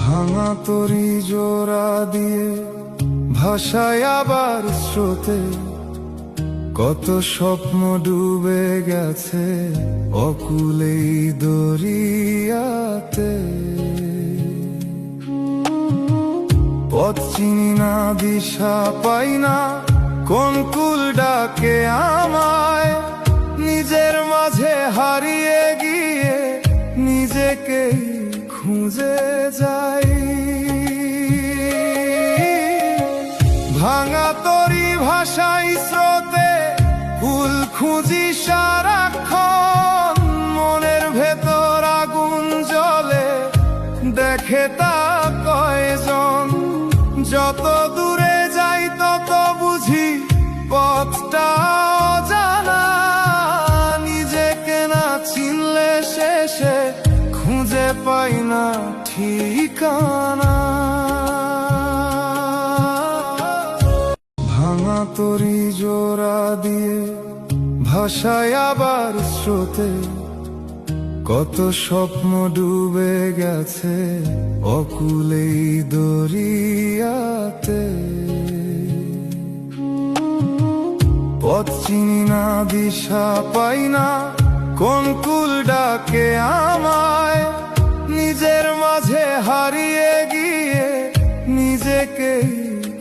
ভাঙা তরি জোড়া দিয়ে ভাষায় আবার স্রোতে, কত স্বপ্ন ডুবে গেছে অকুলেই দরিয়াতে। পথ চিনি না, দিশা পাই না, কোন কুল ডাকে আমায়। নিজের মাঝে হারিয়ে গিয়ে নিজেকেই খুঁজে যাই। ভাঙা তরি ভাষাই স্রোতে কুল খুঁজি সারাক্ষণ। মনের ভেতর আগুন জ্বলে, দেখে তা কয়জন। যত দূরে যাই তত বুঝি পথটা অজানা। নিজেকে না চিনলে শেষে খুঁজে পাই না ঠিকানা। ভাঙা তরি জোড়া দিয়ে ভাষায় আবার স্রোতে, কত স্বপ্ন ডুবে গেছে অকুলেই দরিয়াতে। পথ চিনি না, দিশা পাই না, কোন কুল ডাকে আমায়। নিজের মাঝে হারিয়ে গিয়ে নিজেকেই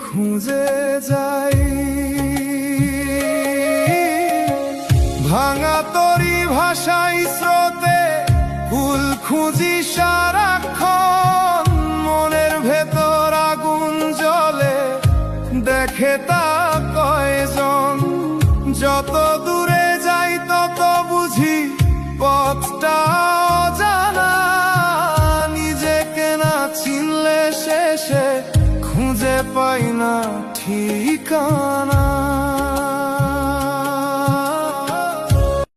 খুঁজে যাই। ভাঙা তরি ভাষাই স্রোতে কুল খুঁজি সারাক্ষণ। মনের ভেতর আগুন জ্বলে, দেখে তা কয়জন। যত দূরে যাই তত বুঝি পথটা অজানা। নিজেকে না চিনলে শেষে খুঁজে পাই না ঠিকানা।